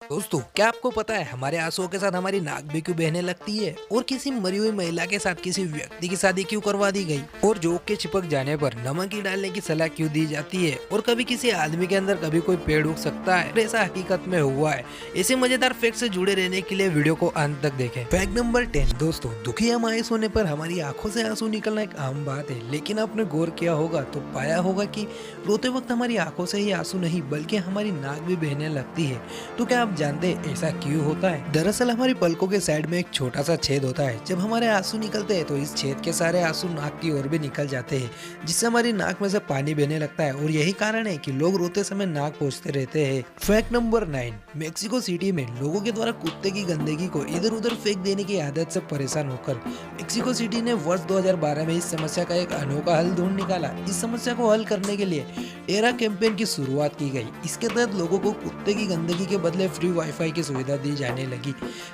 दोस्तों, क्या आपको पता है हमारे आंसुओं के साथ हमारी नाक भी क्यों बहने लगती है और किसी मरी हुई महिला के साथ किसी व्यक्ति की शादी क्यों करवा दी गई और जोक के चिपक जाने पर नमक ही डालने की सलाह क्यों दी जाती है और कभी किसी आदमी के अंदर कभी कोई पेड़ उग सकता है और ऐसा हकीकत में हुआ है। ऐसे मजेदार फैक्ट से जुड़े रहने के लिए वीडियो को अंत तक देखें। फैक्ट नंबर 10 दोस्तों, दुखी या मायूस होने पर हमारी आंखों से आंसू निकलना एक आम बात है, लेकिन आपने गौर किया होगा तो पाया होगा कि रोते वक्त हमारी आंखों से ही आंसू नहीं बल्कि हमारी नाक भी बहने लगती है। तो क्या आप जानते हैं ऐसा क्यों होता है? दरअसल हमारी पलकों के साइड में एक छोटा सा छेद होता है। जब हमारे आंसू निकलते हैं तो इस छेद के सारे आंसू नाक की ओर भी निकल जाते हैं, जिससे हमारी नाक में से पानी बहने लगता है और यही कारण है कि लोग रोते समय नाक पोंछते रहते हैं। फैक्ट नंबर 9, मेक्सिको सिटी में लोगों के द्वारा कुत्ते की गंदगी को इधर उधर फेंक देने की आदत से परेशान होकर मेक्सिको सिटी ने वर्ष 2012 में इस समस्या का एक अनोखा हल ढूंढ निकाला। इस समस्या को हल करने के लिए टेरा कैंपेन की शुरुआत की गई। इसके तहत लोगों को कुत्ते की गंदगी के बदले फ्री वाईफाई की सुविधा दी जाने लगी।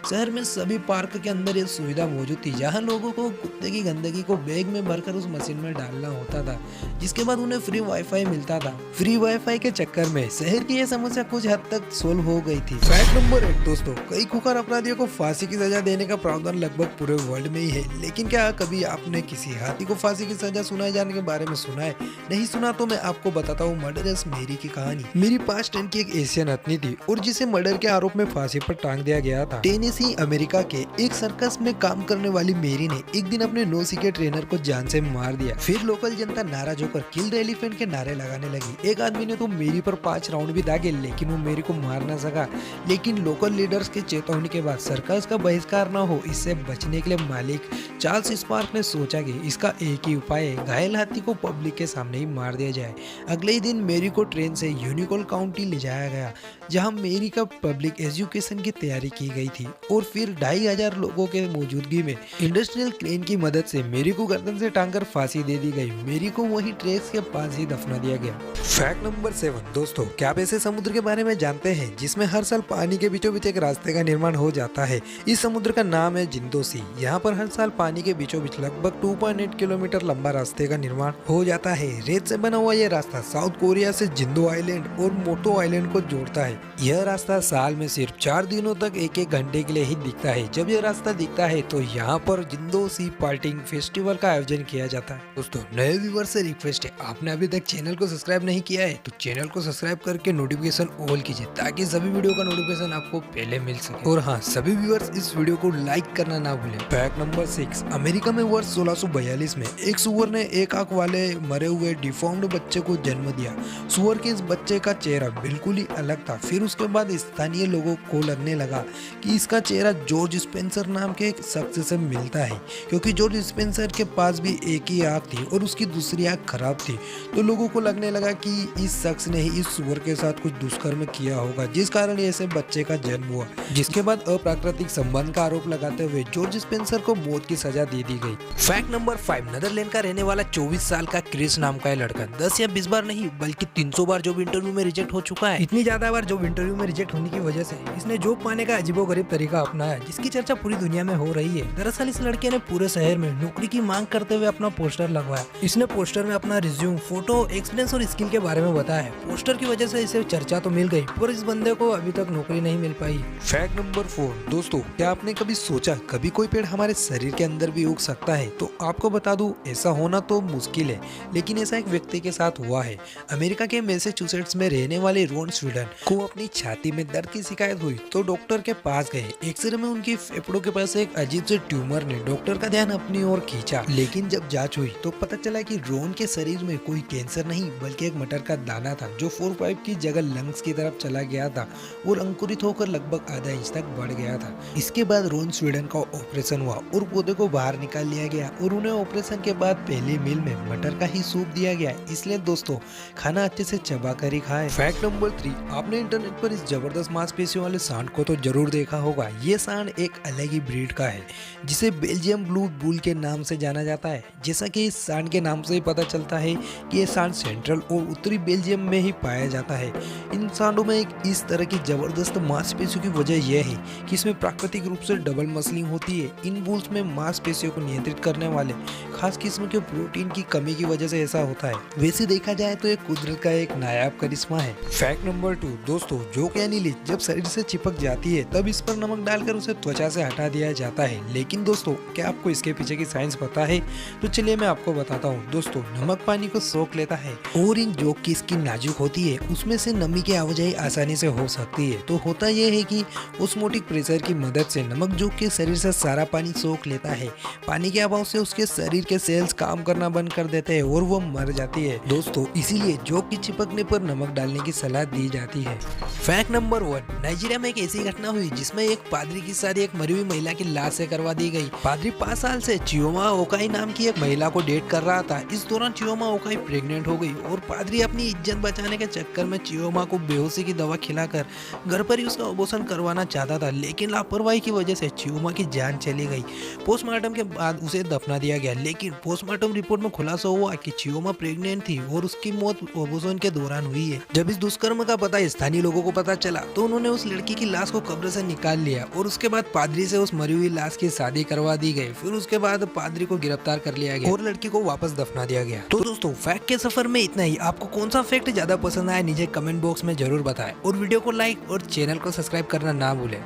शहर में सभी पार्क के अंदर ये सुविधा मौजूद थी, जहां लोगों को कुत्ते की गंदगी को बैग में भरकर उस मशीन में डालना होता था, जिसके बाद उन्हें फ्री वाईफाई मिलता था। फ्री वाईफाई के चक्कर में शहर की यह समस्या कुछ हद तक सोल्व हो गई थी। फैक्ट नंबर 8 दोस्तों, कई खुखार अपराधियों को फांसी की सजा देने का प्रावधान लगभग पूरे वर्ल्ड में ही है, लेकिन क्या कभी आपने किसी हाथी को फांसी की सजा सुनाए जाने के बारे में सुना है? नहीं सुना तो मैं आपको बताता हूँ मर्डरस मेरी की कहानी। मेरी 5'10" की एक एशियन हथनी थी और जिसे मर्डर के आरोप में फांसी पर टांग दिया गया था। टेनेसी अमेरिका के एक सर्कस में काम करने वाली मेरी ने एक दिन अपने नौसी के ट्रेनर को जान से मार दिया। फिर लोकल जनता नाराज होकर किल द एलिफेंट के नारे लगाने लगी। एक आदमी ने तो मेरी पर 5 राउंड भी दागे, लेकिन वो मेरी को मार न सका। लेकिन लोकल लीडर्स के चेतावनी के बाद सर्कस का बहिष्कार न हो, इससे बचने के लिए मालिक चार्ल्स स्पार्क ने सोचा कि इसका एक ही उपाय है, घायल हाथी को पब्लिक के सामने ही मार दिया जाए। अगले ही दिन मेरी को ट्रेन से यूनिकोल काउंटी ले जाया गया, जहां मेरी का पब्लिक एजुकेशन की तैयारी की गई थी और फिर 2500 लोगों के मौजूदगी में इंडस्ट्रियल क्रेन की मदद से मेरी को गर्दन से टांगकर फांसी दे दी गई। मेरी को वही ट्रैक्स के पास ही दफना दिया गया। फैक्ट नंबर 7 दोस्तों, क्या आप ऐसे समुद्र के बारे में जानते हैं जिसमें हर साल पानी के बीचों बीच एक रास्ते का निर्माण हो जाता है? इस समुद्र का नाम है जिंदो सी। यहाँ पर हर साल पानी के बीचों बीच लगभग 2.8 किलोमीटर लंबा रास्ते का निर्माण हो जाता है। रेत से बना हुआ यह रास्ता साउथ कोरिया से जिंदो आइलैंड और मोटो आइलैंड को जोड़ता है। यह रास्ता साल में सिर्फ 4 दिनों तक 1-1 घंटे के लिए ही दिखता है। जब यह रास्ता दिखता है तो यहाँ पर जिंदो सी पार्टिंग फेस्टिवल का आयोजन किया जाता है। दोस्तों, नए व्यूअर्स से रिक्वेस्ट है, आपने अभी तक चैनल को सब्सक्राइब नहीं किया है तो चैनल को सब्सक्राइब करके नोटिफिकेशन ऑल कीजिए, ताकि सभी वीडियो का नोटिफिकेशन आपको पहले मिल सके। और हाँ, सभी व्यूअर्स इस वीडियो को लाइक करना ना भूलें। फैक्ट नंबर 6, अमेरिका में वर्ष 1642 में एक सुअर ने एक आंख वाले मरे हुए डिफॉर्म्ड बच्चे को जन्म दिया। सुअर के इस बच्चे का चेहरा बिल्कुल ही अलग था। फिर उसके बाद स्थानीय लोगों को लगने लगा कि इसका चेहरा जॉर्ज स्पेंसर नाम के एक शख्स से मिलता है, क्योंकि जॉर्ज स्पेंसर के पास भी एक ही आंख थी और उसकी दूसरी आंख खराब थी। तो लोगों को लगने लगा कि इस शख्स ने ही इस सुअर के साथ कुछ दुष्कर्म किया होगा, जिस कारण ऐसे बच्चे का जन्म हुआ। जिसके बाद अप्राकृतिक संबंध का आरोप लगाते हुए जॉर्ज स्पेंसर को मौत की सजा दे दी गई। फैक्ट नंबर 5, नीदरलैंड का रहने वाला 24 साल का क्रिस नाम का लड़का 10 या 20 बार नहीं बल्कि 300 बार जॉब इंटरव्यू में रिजेक्ट हो चुका है। इतनी ज्यादा बार जॉब इंटरव्यू में रिजेक्ट होने की वजह से इसने जॉब पाने का अजीबोगरीब तरीका अपनाया, जिसकी चर्चा पूरी दुनिया में हो रही है। दरअसल इस लड़के ने पूरे शहर में नौकरी की मांग करते हुए अपना पोस्टर लगवाया। इसने पोस्टर में अपना रिज्यूम, फोटो, एक्सपीरियंस और स्किल के बारे में बताया। पोस्टर की वजह से इसे चर्चा तो मिल गई, पर इस बंदे को अभी तक नौकरी नहीं मिल पाई। फैक्ट नंबर 4 दोस्तों, क्या आपने कभी सोचा कभी कोई पेड़ हमारे शरीर के अंदर भी उग सकता है? तो आपको बता दूं, ऐसा होना तो मुश्किल है, लेकिन ऐसा एक व्यक्ति के साथ हुआ है। अमेरिका के मैसेच्यूसेट्स में रहने वाले रॉन स्वीडन को अपनी छाती में दर्द की शिकायत हुई तो डॉक्टर के पास गए। एक्सरे में उनकी फेफड़ों के पास एक अजीब से ट्यूमर ने डॉक्टर का ध्यान अपनी ओर खींचा, लेकिन जब जांच हुई तो पता चला कि रॉन के शरीर में कोई कैंसर नहीं बल्कि एक मटर का दाना था, जो 4-5 की जगह लंग्स की तरफ चला गया था और अंकुरित होकर लगभग आधा इंच तक बढ़ गया था। इसके बाद रॉन स्वीडन का ऑपरेशन हुआ और पौधे को बाहर निकाल लिया गया और उन्हें ऑपरेशन के बाद पहली मील में मटर का ही सूप दिया गया। इसलिए दोस्तों, खाना अच्छे से चबा कर ही खाएं। फैक्ट नंबर 3, आपने इंटरनेट पर इस जबरदस्त मांसपेशियों वाले सांड को तो जरूर देखा होगा। ये सांड एक अलग ही ब्रीड का है, जिसे बेल्जियम ब्लू बुल के नाम से जाना जाता है। जैसा कि इस सांड के नाम से ही पता चलता है कि ये सांड सेंट्रल और उत्तरी बेल्जियम में ही पाया जाता है। इन सांडों में एक इस तरह की जबरदस्त मांसपेशियों की वजह यह है कि इसमें प्राकृतिक रूप से डबल मसलिंग होती है। इन बुल्स में मांसपेशियों को नियंत्रित करने वाले खास किस्म के प्रोटीन की कमी की वजह से ऐसा होता है। वैसे देखा जाए दोस्तों ये कुदरत का एक नायाब करिश्मा है। फैक्ट नंबर 2 दोस्तों, जोक यानी लीच जब शरीर से चिपक जाती है तब इस पर नमक डालकर उसे त्वचा से हटा दिया जाता है। लेकिन दोस्तों क्या आपको इसके पीछे की साइंस पता है? तो चलिए मैं आपको बताता हूँ। दोस्तों नमक पानी को सोख लेता है और इन जोक की स्किन नाजुक होती है, उसमें से नमी की आवाजाही आसानी से हो सकती है। तो होता यह है कि ऑस्मोटिक प्रेशर की मदद से नमक जोक के शरीर से सारा पानी सोख लेता है। पानी के अभाव से उसके शरीर के सेल्स काम करना बंद कर देते हैं और वो मर जाती है। दोस्तों इसीलिए जोक की चिपकने पर नमक डालने की सलाह दी जाती है। फैक्ट नंबर 1 नाइजीरिया में एक ऐसी घटना हुई जिसमें एक पादरी की शादी एक मरी हुई महिला की लाश से करवा दी गई। पादरी 5 साल से चियोमा ओकाई नाम की एक महिला को डेट कर रहा था। इस दौरान चियोमा ओकाई प्रेग्नेंट हो गई और पादरी अपनी इज्जत बचाने के चक्कर में चियोमा को बेहोशी की दवा खिलाकर घर पर ही उसका अबॉर्शन करवाना चाहता था, लेकिन लापरवाही की वजह से चियोमा की जान चली गई। पोस्टमार्टम के बाद उसे दफना दिया गया, लेकिन पोस्टमार्टम रिपोर्ट में खुलासा हुआ कि चियोमा प्रेग्नेंट थी और उसकी मौत अबॉर्शन के दौरान हुई है। जब इस दुष्कर्म का पता स्थानीय लोगों को पता चला तो उन्होंने उस लड़की की लाश को कब्र से निकाल लिया और उसके बाद पादरी से उस मरी हुई लाश की शादी करवा दी गई। फिर उसके बाद पादरी को गिरफ्तार कर लिया गया और लड़की को वापस दफना दिया गया। तो दोस्तों फैक्ट के सफर में इतना ही। आपको कौन सा फैक्ट ज्यादा पसंद आया नीचे कमेंट बॉक्स में जरूर बताएं और वीडियो को लाइक और चैनल को सब्सक्राइब करना ना भूलें।